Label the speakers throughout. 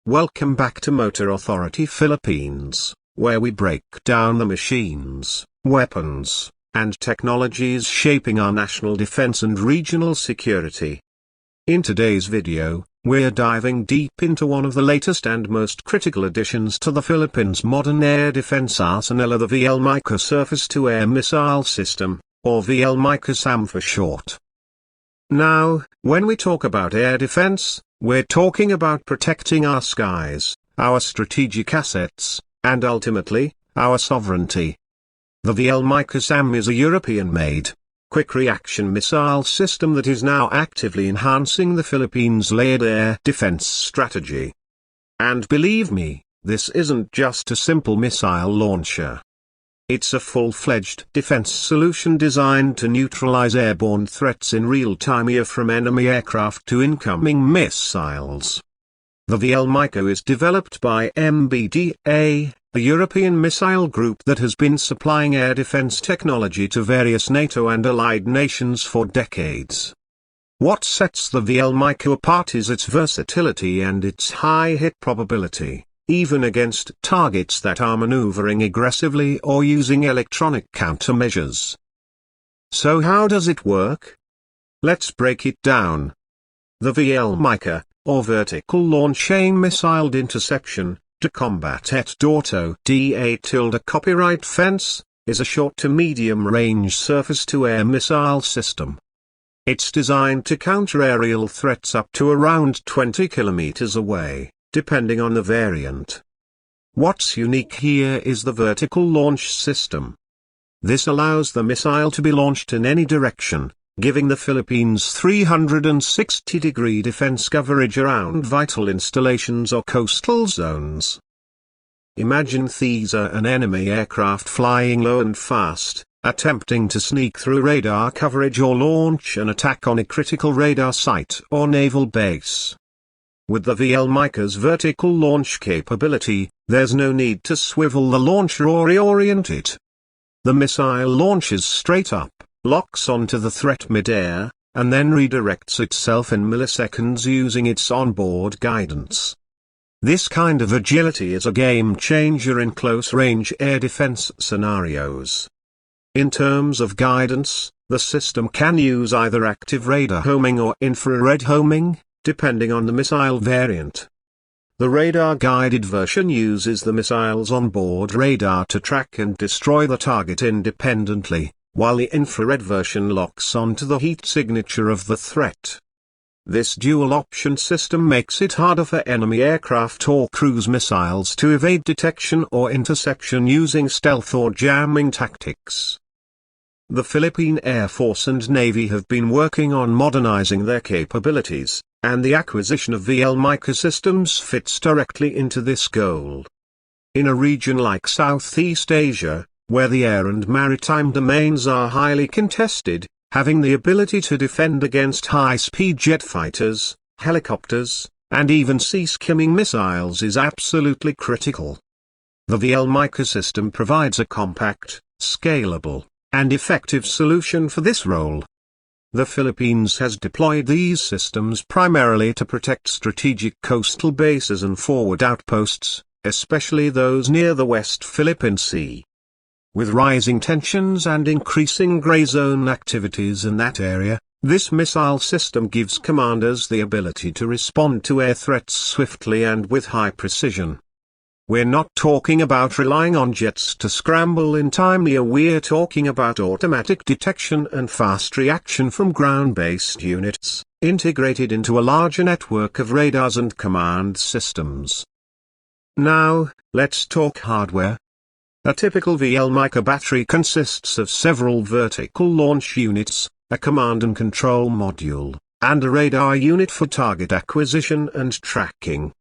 Speaker 1: Welcome back to Motor Authority Philippines, where we break down the machines, weapons, and technologies shaping our national defense and regional security. In today's video, we're diving deep into one of the latest and most critical additions to the Philippines' modern air defense arsenal, the VL-MICA Surface-to-Air Missile System, or VL-MICA SAM for short. Now, when we talk about air defense, we're talking about protecting our skies, our strategic assets, and ultimately, our sovereignty. The VL-MICA SAM is a European-made, quick-reaction missile system that is now actively enhancing the Philippines' layered air defense strategy. And believe me, this isn't just a simple missile launcher. It's a full-fledged defense solution designed to neutralize airborne threats in real time, from enemy aircraft to incoming missiles. The VL-MICA is developed by MBDA, a European missile group that has been supplying air defense technology to various NATO and allied nations for decades. What sets the VL-MICA apart is its versatility and its high hit probability, even against targets that are maneuvering aggressively or using electronic countermeasures. So how does it work? Let's break it down. The VL-MICA, or Vertical Launch Aim Missile Interception, to combat et-daughter DA copyright fence, is a short to medium-range surface-to-air missile system. It's designed to counter aerial threats up to around 20 kilometers away, depending on the variant. What's unique here is the vertical launch system. This allows the missile to be launched in any direction, giving the Philippines 360-degree defense coverage around vital installations or coastal zones. Imagine these are an enemy aircraft flying low and fast, attempting to sneak through radar coverage or launch an attack on a critical radar site or naval base. With the VL-MICA's vertical launch capability, there's no need to swivel the launcher or reorient it. The missile launches straight up, locks onto the threat mid-air, and then redirects itself in milliseconds using its onboard guidance. This kind of agility is a game-changer in close-range air defense scenarios. In terms of guidance, the system can use either active radar homing or infrared homing, depending on the missile variant. The radar-guided version uses the missile's onboard radar to track and destroy the target independently, while the infrared version locks onto the heat signature of the threat. This dual-option system makes it harder for enemy aircraft or cruise missiles to evade detection or interception using stealth or jamming tactics. The Philippine Air Force and Navy have been working on modernizing their capabilities, and the acquisition of VL-MICA systems fits directly into this goal. In a region like Southeast Asia, where the air and maritime domains are highly contested, having the ability to defend against high-speed jet fighters, helicopters, and even sea-skimming missiles is absolutely critical. The VL-MICA system provides a compact, scalable, and effective solution for this role. The Philippines has deployed these systems primarily to protect strategic coastal bases and forward outposts, especially those near the West Philippine Sea. With rising tensions and increasing gray zone activities in that area, this missile system gives commanders the ability to respond to air threats swiftly and with high precision. We're not talking about relying on jets to scramble in time here, we're talking about automatic detection and fast reaction from ground-based units, integrated into a larger network of radars and command systems. Now, let's talk hardware. A typical VL-MICA battery consists of several vertical launch units, a command and control module, and a radar unit for target acquisition and tracking.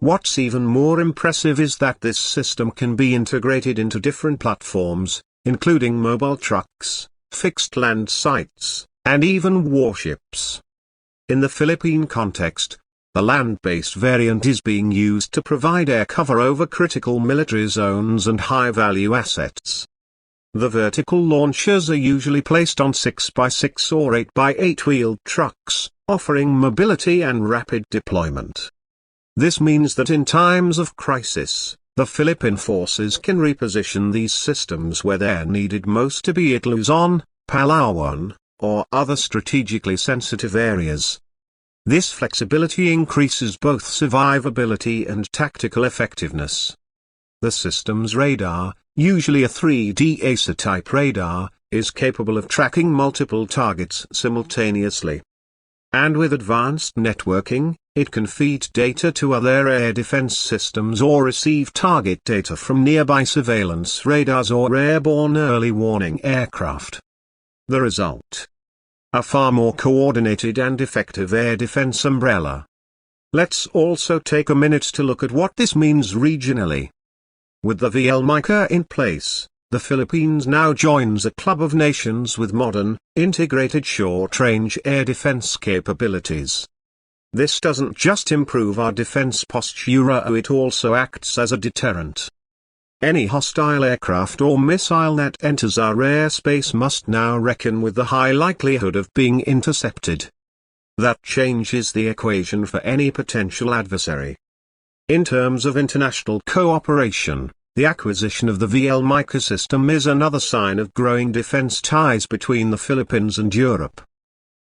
Speaker 1: What's even more impressive is that this system can be integrated into different platforms, including mobile trucks, fixed land sites, and even warships. In the Philippine context, the land-based variant is being used to provide air cover over critical military zones and high-value assets. The vertical launchers are usually placed on 6x6 or 8x8 wheeled trucks, offering mobility and rapid deployment. This means that in times of crisis, the Philippine forces can reposition these systems where they're needed most, be it Luzon, Palawan, or other strategically sensitive areas. This flexibility increases both survivability and tactical effectiveness. The system's radar, usually a 3D ASA-type radar, is capable of tracking multiple targets simultaneously. And with advanced networking, it can feed data to other air defense systems or receive target data from nearby surveillance radars or airborne early warning aircraft. The result: a far more coordinated and effective air defense umbrella. Let's also take a minute to look at what this means regionally. With the VL-MICA in place, the Philippines now joins a club of nations with modern, integrated short-range air defense capabilities. This doesn't just improve our defense posture, it also acts as a deterrent. Any hostile aircraft or missile that enters our airspace must now reckon with the high likelihood of being intercepted. That changes the equation for any potential adversary. In terms of international cooperation, the acquisition of the VL-MICA system is another sign of growing defense ties between the Philippines and Europe.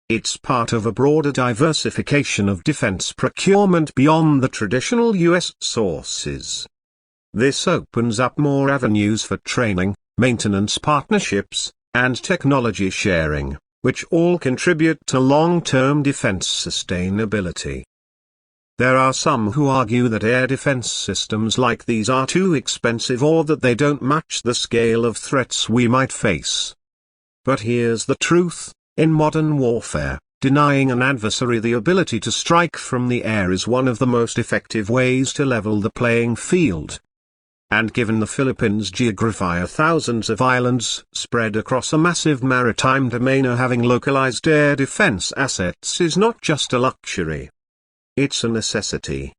Speaker 1: It's part of a broader diversification of defense procurement beyond the traditional US sources. This opens up more avenues for training, maintenance partnerships, and technology sharing, which all contribute to long-term defense sustainability. There are some who argue that air defense systems like these are too expensive or that they don't match the scale of threats we might face. But here's the truth: in modern warfare, denying an adversary the ability to strike from the air is one of the most effective ways to level the playing field. And given the Philippines' geography, thousands of islands spread across a massive maritime domain, having localized air defense assets is not just a luxury. It's a necessity.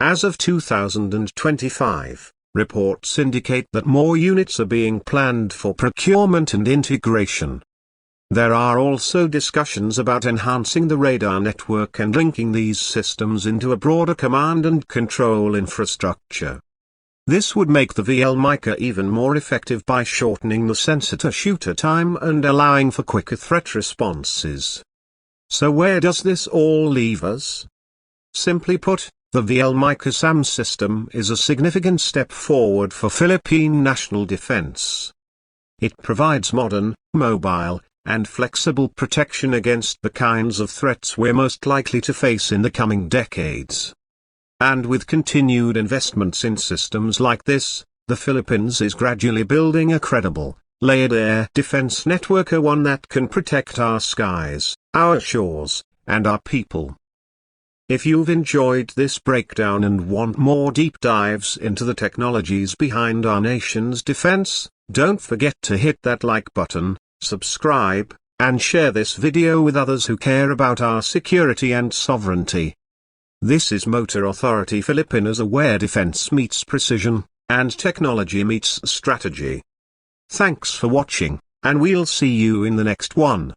Speaker 1: As of 2025, reports indicate that more units are being planned for procurement and integration. There are also discussions about enhancing the radar network and linking these systems into a broader command and control infrastructure. This would make the VL-MICA even more effective by shortening the sensor-to-shooter time and allowing for quicker threat responses. So where does this all leave us? Simply put, the VL-MICA SAM system is a significant step forward for Philippine national defense. It provides modern, mobile, and flexible protection against the kinds of threats we're most likely to face in the coming decades. And with continued investments in systems like this, the Philippines is gradually building a credible, layered air defense network, one that can protect our skies, our shores, and our people. If you've enjoyed this breakdown and want more deep dives into the technologies behind our nation's defense, don't forget to hit that like button, subscribe, and share this video with others who care about our security and sovereignty. This is Motor Authority Filipinas, where defense meets precision, and technology meets strategy. Thanks for watching, and we'll see you in the next one.